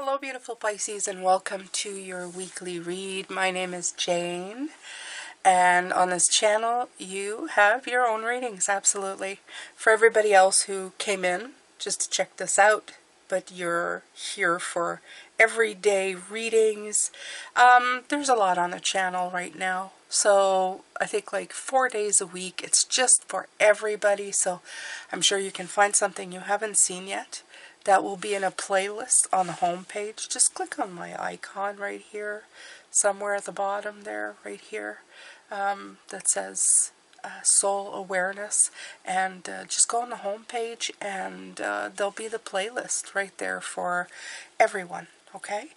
Hello beautiful Pisces, and welcome to your weekly read. My name is Jane, and on this channel you have your own readings, absolutely. For everybody else who came in just to check this out, but you're here for everyday readings, there's a lot on the channel right now. So I think like 4 days a week, it's just for everybody. So I'm sure you can find something you haven't seen yet. That will be in a playlist on the home page. Just click on my icon right here, somewhere at the bottom there, right here, that says Soul Awareness, and just go on the home page, and there'll be the playlist right there for everyone, okay?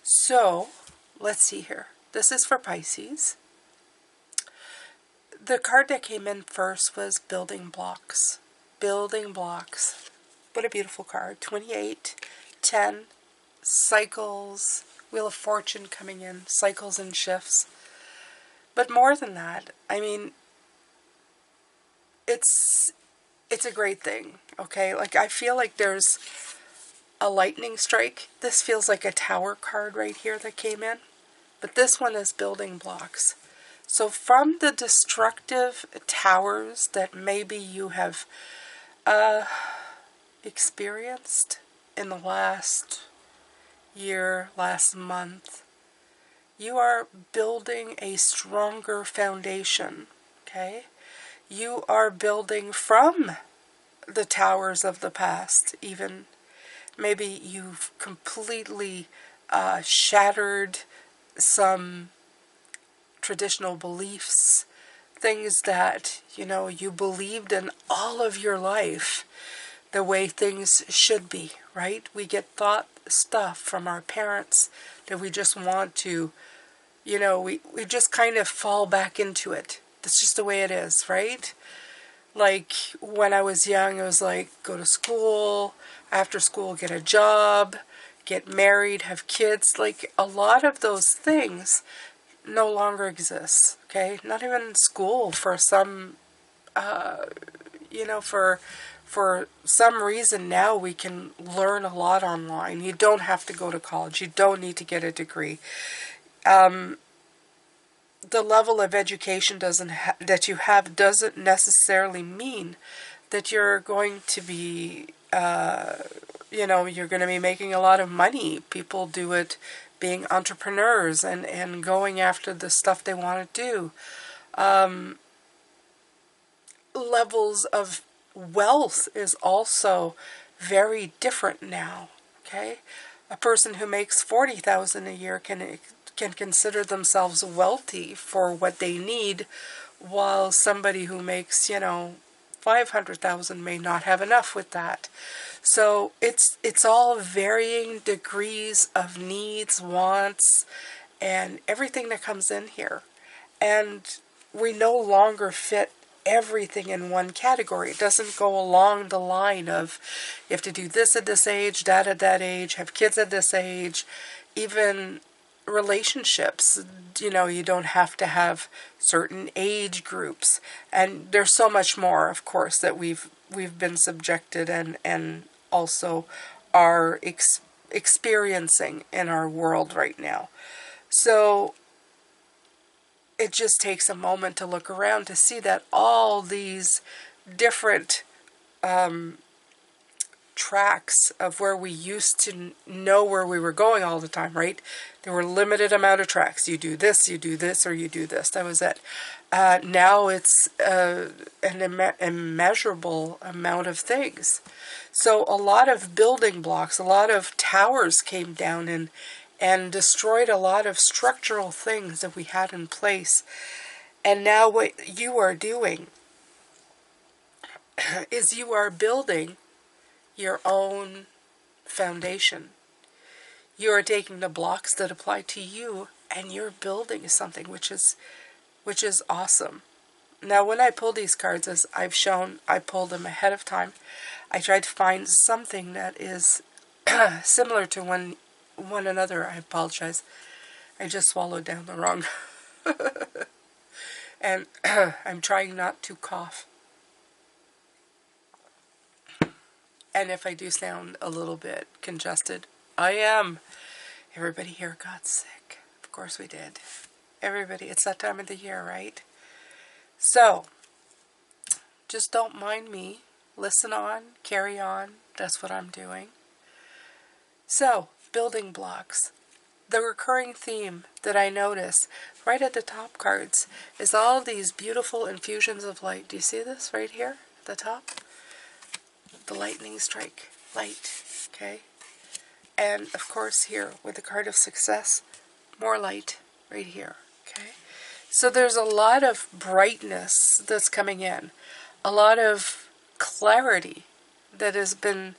So, let's see here. This is for Pisces. The card that came in first was Building Blocks. Building Blocks. What a beautiful card. 28, 10, cycles, Wheel of Fortune coming in, cycles and shifts. But more than that, I mean, it's a great thing, okay? Like, I feel like there's a lightning strike. This feels like a tower card right here that came in. But this one is Building Blocks. So from the destructive towers that maybe you have experienced in the last year, last month, you are building a stronger foundation, okay? You are building from the towers of the past, even. Maybe you've completely shattered some traditional beliefs, things that, you believed in all of your life, the way things should be, right? We get taught stuff from our parents that we just want to, we just kind of fall back into it. That's just the way it is, right? Like, when I was young, it was like, go to school, after school, get a job, get married, have kids. Like, a lot of those things no longer exist, okay? Not even school for some, for some reason now we can learn a lot online. You don't have to go to college. You don't need to get a degree. The level of education that you have doesn't necessarily mean that you're going to be, you're going to be making a lot of money. People do it being entrepreneurs and going after the stuff they want to do. Levels of wealth is also very different now, okay? A person who makes $40,000 a year can consider themselves wealthy for what they need, while somebody who makes, $500,000 may not have enough with that. So it's all varying degrees of needs, wants, and everything that comes in here. And we no longer fit everything in one category. It doesn't go along the line of you have to do this at this age, that at that age, have kids at this age. Even relationships, you don't have to have certain age groups. And there's so much more, of course, that we've been subjected and also are experiencing in our world right now. So it just takes a moment to look around to see that all these different tracks of where we used to know where we were going all the time, right? There were limited amount of tracks. You do this, or you do this. That was it. Now it's an immeasurable amount of things. So a lot of building blocks, a lot of towers came down and destroyed a lot of structural things that we had in place. And now what you are doing is you are building your own foundation. You are taking the blocks that apply to you and you're building something which is awesome. Now, when I pull these cards, as I've shown, I pulled them ahead of time. I tried to find something that is similar to one another. I apologize. I just swallowed down the wrong. And I'm trying not to cough. And if I do sound a little bit congested, I am. Everybody here got sick. Of course we did. Everybody, it's that time of the year, right? So, just don't mind me. Listen on, carry on. That's what I'm doing. So, building blocks. The recurring theme that I notice right at the top cards is all these beautiful infusions of light. Do you see this right here at the top? The lightning strike, light, okay? And of course here with the card of success, more light right here, okay? So there's a lot of brightness that's coming in, a lot of clarity that has been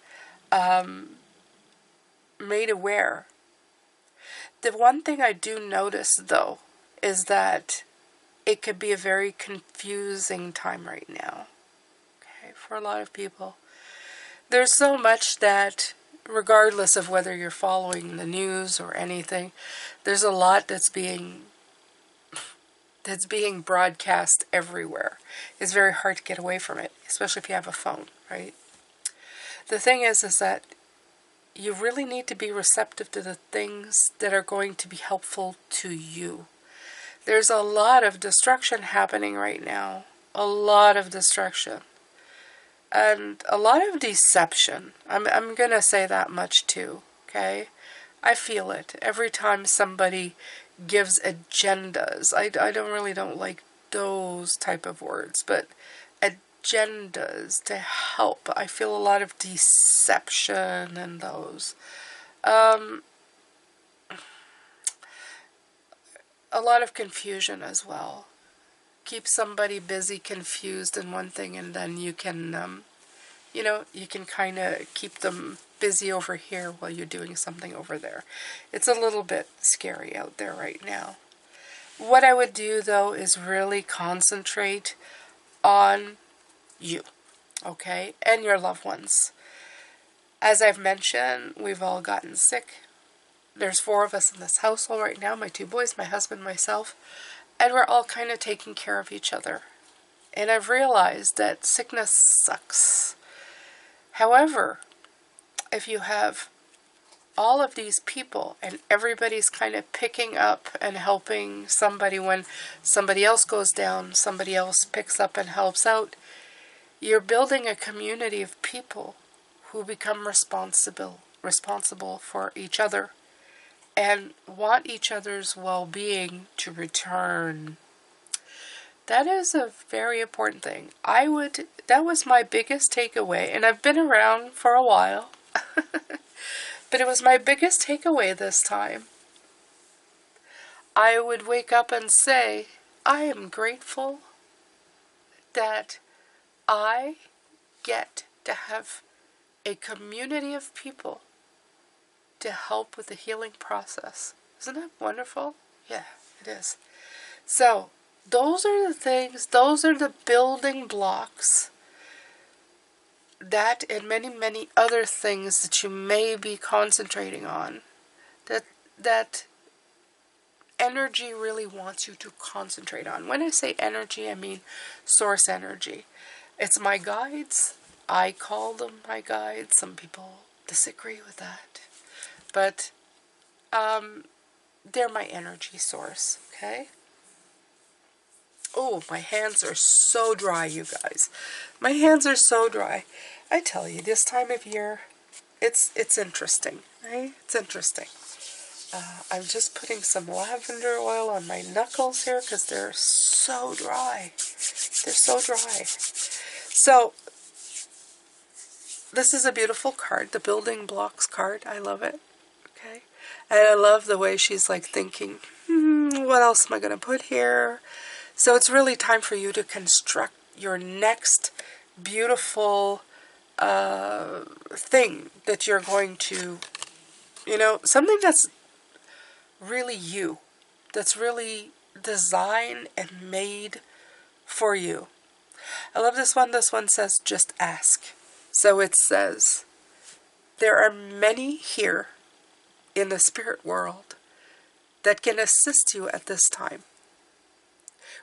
made aware. The one thing I do notice, though, is that it could be a very confusing time right now, okay, for a lot of people. There's so much that, regardless of whether you're following the news or anything, there's a lot that's being broadcast everywhere. It's very hard to get away from it, especially if you have a phone, right? The thing is that you really need to be receptive to the things that are going to be helpful to you. There's a lot of destruction happening right now. A lot of destruction. And a lot of deception. I'm going to say that much too, okay? I feel it. Every time somebody gives agendas. I don't like those type of words, but agendas to help. I feel a lot of deception in those. A lot of confusion as well. Keep somebody busy, confused in one thing, and then you can, you can kind of keep them busy over here while you're doing something over there. It's a little bit scary out there right now. What I would do, though, is really concentrate on you, okay, and your loved ones. As I've mentioned, we've all gotten sick. There's 4 of us in this household right now, my 2 boys, my husband, myself, and we're all kind of taking care of each other. And I've realized that sickness sucks. However, if you have all of these people and everybody's kind of picking up and helping somebody when somebody else goes down, somebody else picks up and helps out, you're building a community of people who become responsible for each other and want each other's well-being to return. That is a very important thing. That was my biggest takeaway, and I've been around for a while, but it was my biggest takeaway this time. I would wake up and say, I am grateful that I get to have a community of people to help with the healing process. Isn't that wonderful? Yeah, it is. So, those are the things, those are the building blocks that and many, many other things that you may be concentrating on that energy really wants you to concentrate on. When I say energy, I mean source energy. It's my guides. I call them my guides. Some people disagree with that. But they're my energy source, okay? Oh, my hands are so dry, you guys. My hands are so dry. I tell you, this time of year, it's interesting, right? It's interesting. I'm just putting some lavender oil on my knuckles here because they're so dry. They're so dry. So, this is a beautiful card, the Building Blocks card. I love it. Okay, and I love the way she's like thinking, what else am I going to put here? So it's really time for you to construct your next beautiful thing that you're going to, something that's really you, that's really designed and made for you. I love this one. This one says, just ask. So it says, there are many here in the spirit world that can assist you at this time.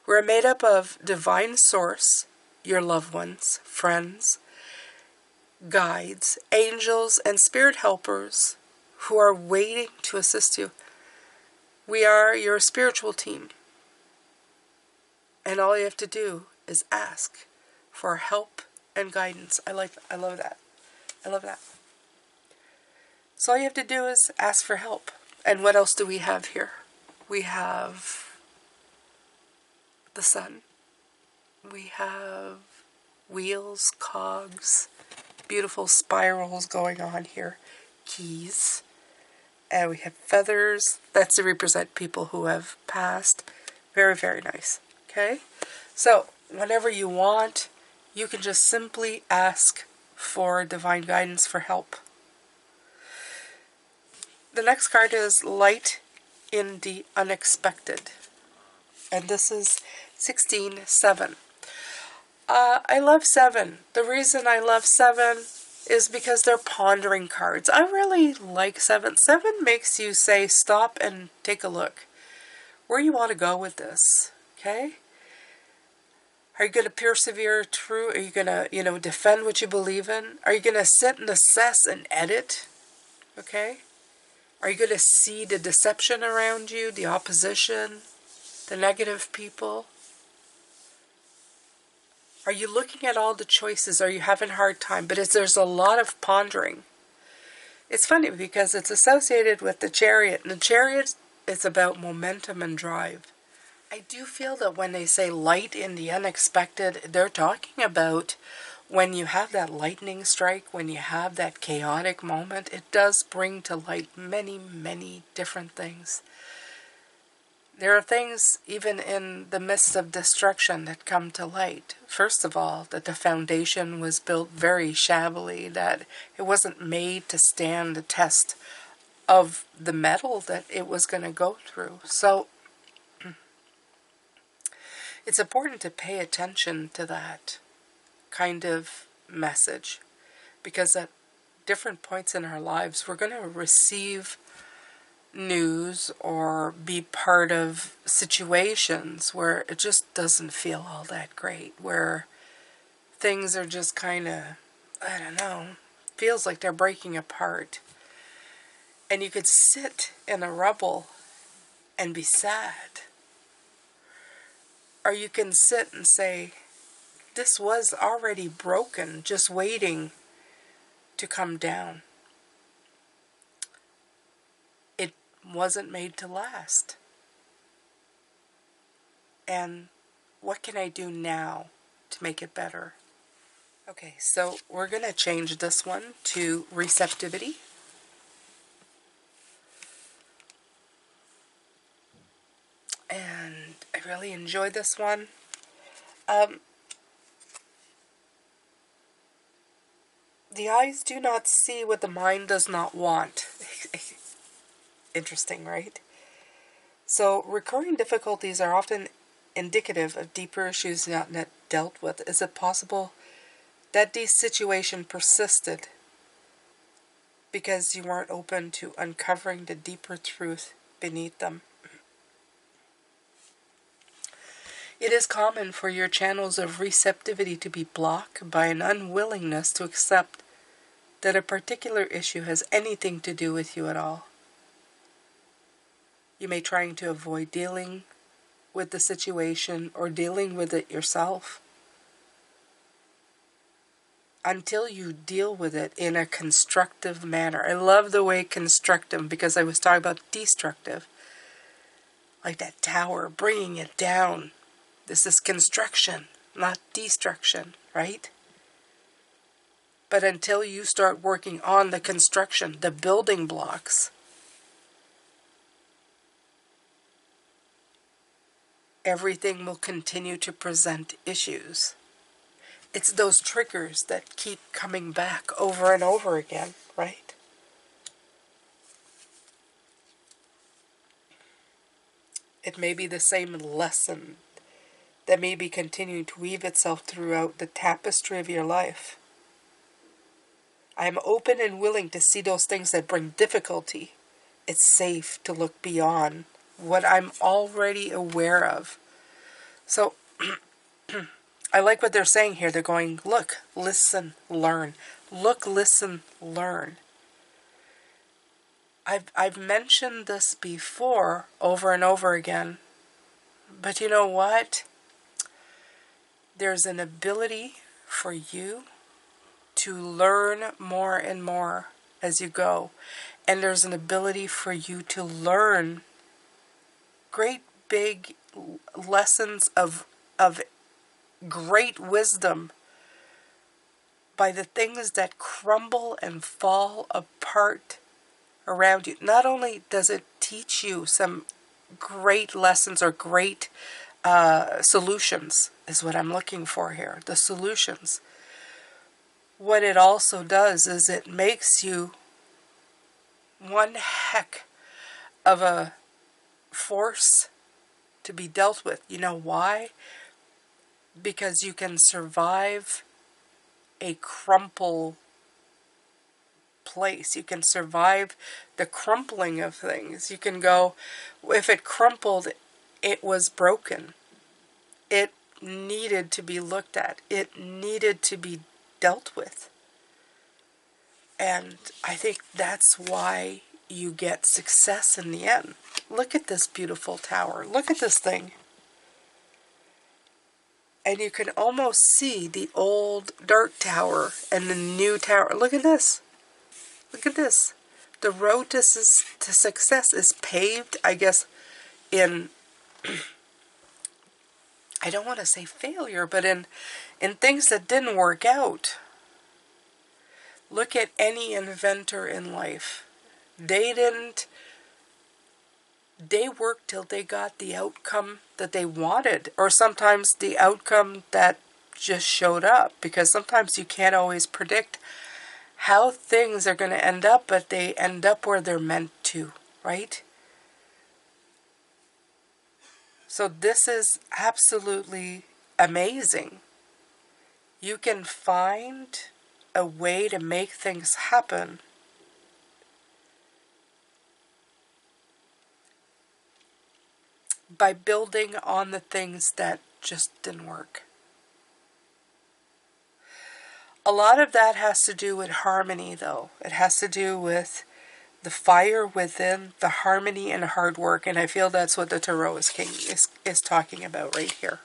We're made up of divine source, your loved ones, friends, guides, angels, and spirit helpers who are waiting to assist you. We are your spiritual team. And all you have to do is ask for help and guidance. I love that. I love that. So all you have to do is ask for help. And what else do we have here? We have the sun. We have wheels, cogs, beautiful spirals going on here. Keys. And we have feathers. That's to represent people who have passed. Very, very nice. Okay? So, whenever you want, you can just simply ask for divine guidance for help. The next card is Light in the Unexpected. And this is 16-7. I love 7. The reason I love 7 is because they're pondering cards. I really like 7. 7 makes you say stop and take a look. Where you want to go with this, okay? Are you going to persevere through? Are you going to, defend what you believe in? Are you going to sit and assess and edit, okay? Are you going to see the deception around you, the opposition, the negative people? Are you looking at all the choices? Are you having a hard time? But there's a lot of pondering. It's funny because it's associated with the Chariot. And the Chariot is about momentum and drive. I do feel that when they say light in the unexpected, they're talking about when you have that lightning strike, when you have that chaotic moment, it does bring to light many, many different things. There are things, even in the midst of destruction, that come to light. First of all, that the foundation was built very shabbily, that it wasn't made to stand the test of the metal that it was going to go through. So, it's important to pay attention to that kind of message, because at different points in our lives, we're going to receive news or be part of situations where it just doesn't feel all that great, where things are just kind of, I don't know, feels like they're breaking apart. And you could sit in a rubble and be sad. Or you can sit and say, this was already broken, just waiting to come down. It wasn't made to last. And what can I do now to make it better? Okay, so we're going to change this one to Receptivity. And I really enjoyed this one. The eyes do not see what the mind does not want. Interesting, right? So recurring difficulties are often indicative of deeper issues not yet dealt with. Is it possible that this situation persisted because you weren't open to uncovering the deeper truth beneath them? It is common for your channels of receptivity to be blocked by an unwillingness to accept that a particular issue has anything to do with you at all. You may trying to avoid dealing with the situation or dealing with it yourself until you deal with it in a constructive manner. I love the way constructive, because I was talking about destructive. Like that tower, bringing it down. This is construction, not destruction, right? But until you start working on the construction, the building blocks, everything will continue to present issues. It's those triggers that keep coming back over and over again, right? It may be the same lesson that may be continuing to weave itself throughout the tapestry of your life. I am open and willing to see those things that bring difficulty. It's safe to look beyond what I'm already aware of. So, I like what they're saying here. They're going, look, listen, learn. Look, listen, learn. I've mentioned this before over and over again, but you know what? There's an ability for you to learn more and more as you go. And there's an ability for you to learn great big lessons of great wisdom by the things that crumble and fall apart around you. Not only does it teach you some great lessons or great solutions, is what I'm looking for here, the solutions. What it also does is it makes you one heck of a force to be dealt with. You know why? Because you can survive a crumple place. You can survive the crumpling of things. You can go, if it crumpled, it was broken. It needed to be looked at. It needed to be dealt with. And I think that's why you get success in the end. Look at this beautiful tower. Look at this thing. And you can almost see the old dark tower and the new tower. Look at this. Look at this. The road to success is paved, I guess, in, I don't want to say failure, but in things that didn't work out. Look at any inventor in life. They worked till they got the outcome that they wanted, or sometimes the outcome that just showed up, because sometimes you can't always predict how things are going to end up, but they end up where they're meant to, right? So this is absolutely amazing. You can find a way to make things happen by building on the things that just didn't work. A lot of that has to do with harmony, though. It has to do with the fire within, the harmony and hard work, and I feel that's what the Tarot is talking about right here.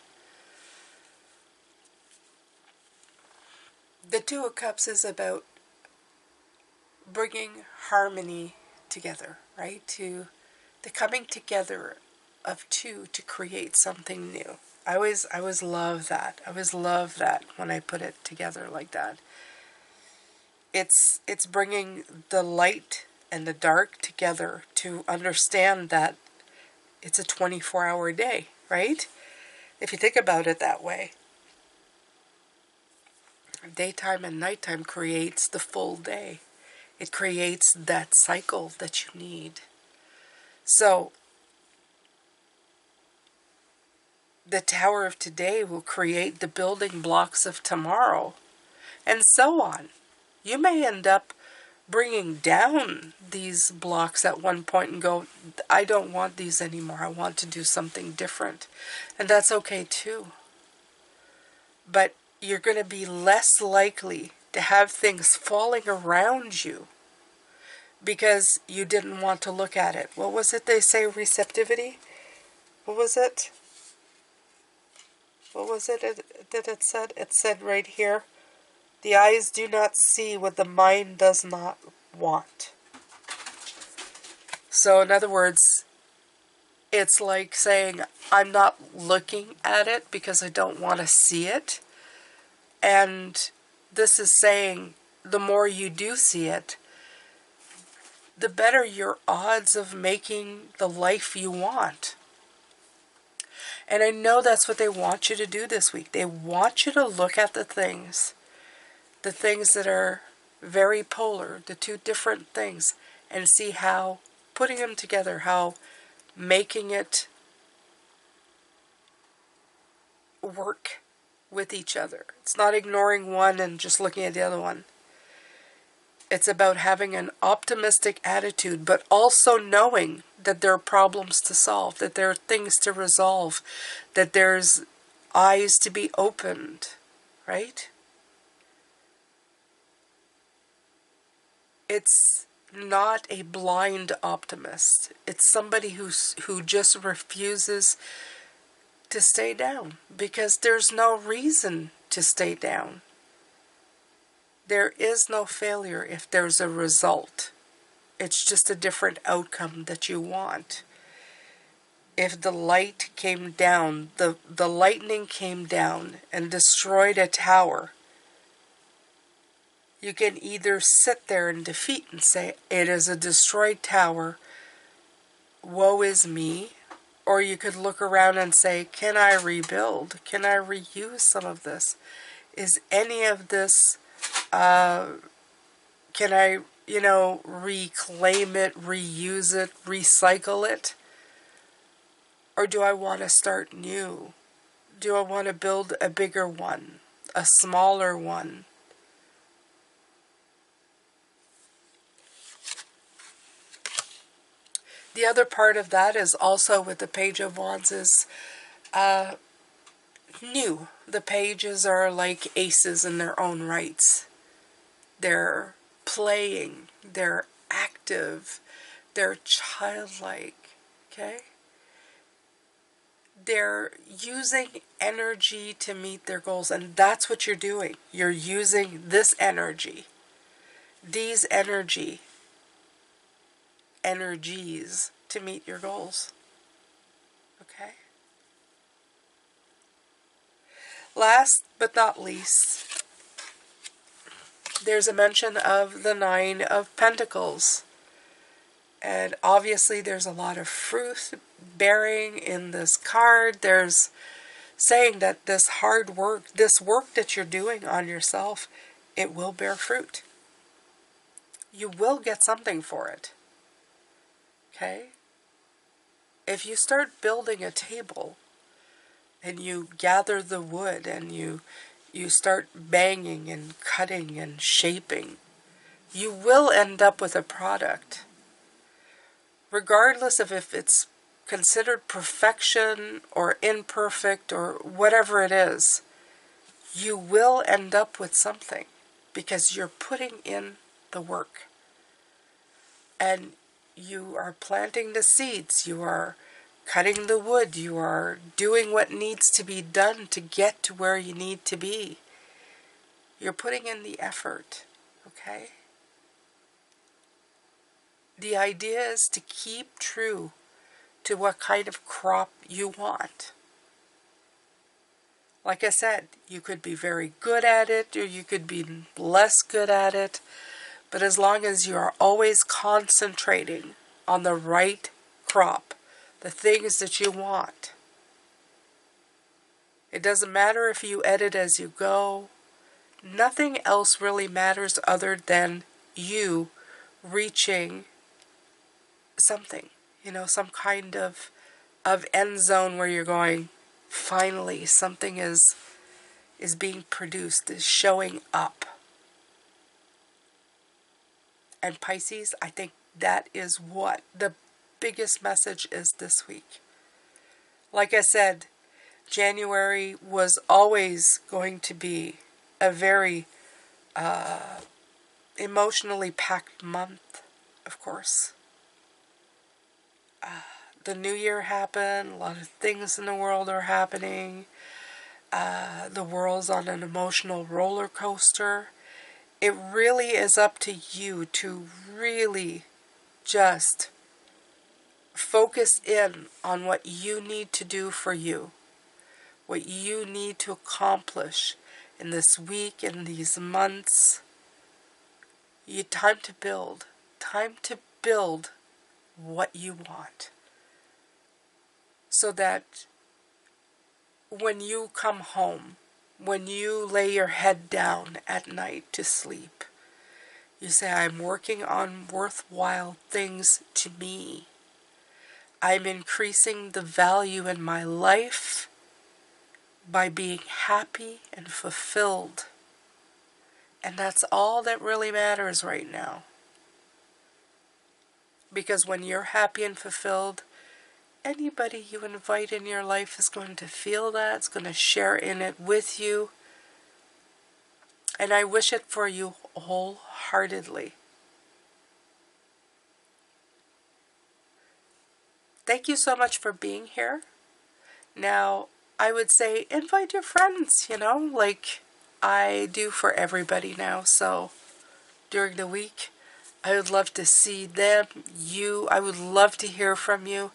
The Two of Cups is about bringing harmony together, right? To the coming together of two to create something new. I always love that. I always love that when I put it together like that. It's bringing the light and the dark together to understand that it's a 24-hour day, right? If you think about it that way. Daytime and nighttime creates the full day. It creates that cycle that you need. So, the Tower of today will create the building blocks of tomorrow, and so on. You may end up bringing down these blocks at one point and go, I don't want these anymore. I want to do something different. And that's okay too. But you're going to be less likely to have things falling around you because you didn't want to look at it. What was it they say, receptivity? What was it? What was it that it said? It said right here, the eyes do not see what the mind does not want. So in other words, it's like saying, I'm not looking at it because I don't want to see it. And this is saying, the more you do see it, the better your odds of making the life you want. And I know that's what they want you to do this week. They want you to look at the things that are very polar, the two different things, and see how putting them together, how making it work with each other. It's not ignoring one and just looking at the other one. It's about having an optimistic attitude, but also knowing that there are problems to solve, that there are things to resolve, that there's eyes to be opened, right? It's not a blind optimist. It's somebody who just refuses to stay down because there's no reason to stay down. There is no failure if there's a result. It's just a different outcome that you want. If the light came down, the lightning came down and destroyed a tower, you can either sit there in defeat and say, it is a destroyed tower, woe is me, or you could look around and say, can I rebuild? Can I reuse some of this? Is any of this, can I, reclaim it, reuse it, recycle it? Or do I want to start new? Do I want to build a bigger one, a smaller one? The other part of that is also with the Page of Wands is new. The pages are like aces in their own rights. They're playing, they're active, they're childlike, okay? They're using energy to meet their goals, and that's what you're doing. You're using this energy, these energies to meet your goals. Okay? Last but not least, there's a mention of the Nine of Pentacles. And obviously there's a lot of fruit bearing in this card. There's saying that this hard work, this work that you're doing on yourself, it will bear fruit. You will get something for it. Okay? If you start building a table and you gather the wood and you start banging and cutting and shaping, you will end up with a product. Regardless of if it's considered perfection or imperfect or whatever it is, you will end up with something because you're putting in the work. And you are planting the seeds, you are cutting the wood, you are doing what needs to be done to get to where you need to be. You're putting in the effort, okay? The idea is to keep true to what kind of crop you want. Like I said, you could be very good at it or you could be less good at it. But as long as you are always concentrating on the right crop, the things that you want. It doesn't matter if you edit as you go. Nothing else really matters other than you reaching something. Some kind of end zone where you're going, finally, something is being produced, is showing up. And Pisces, I think that is what the biggest message is this week. Like I said, January was always going to be a very emotionally packed month, of course. The new year happened, a lot of things in the world are happening. The world's on an emotional roller coaster. It really is up to you to really just focus in on what you need to do for you, what you need to accomplish in this week, in these months. Time to build what you want, so that when you come home, when you lay your head down at night to sleep, you say, I'm working on worthwhile things to me. I'm increasing the value in my life by being happy and fulfilled. And that's all that really matters right now. Because when you're happy and fulfilled, anybody you invite in your life is going to feel that, it's going to share in it with you. And I wish it for you wholeheartedly. thank you so much for being here. Now, I would say invite your friends, like I do for everybody now. So during the week, I would love to see them, you. I would love to hear from you.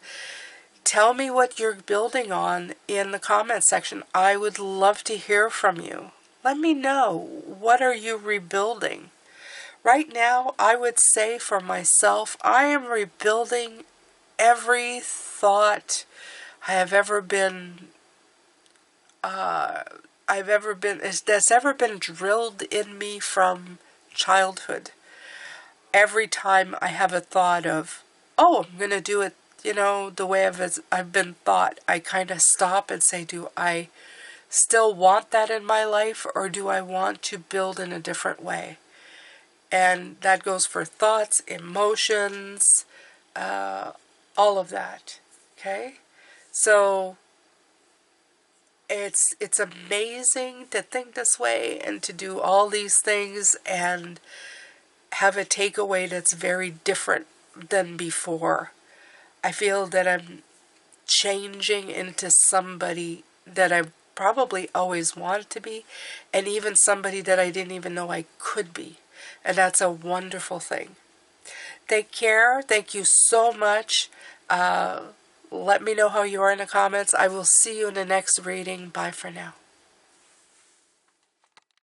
Tell me what you're building on in the comment section. I would love to hear from you. Let me know, what are you rebuilding? Right now, I would say for myself, I am rebuilding every thought I have ever been, that's ever been drilled in me from childhood. Every time I have a thought of, oh, I'm going to do it, the way I've been thought, I kind of stop and say, do I still want that in my life, or do I want to build in a different way? And that goes for thoughts, emotions, all of that. Okay? So it's amazing to think this way and to do all these things and have a takeaway that's very different than before. I feel that I'm changing into somebody that I probably always wanted to be, and even somebody that I didn't even know I could be. And that's a wonderful thing. Take care. Thank you so much. Let me know how you are in the comments. I will see you in the next reading. Bye for now.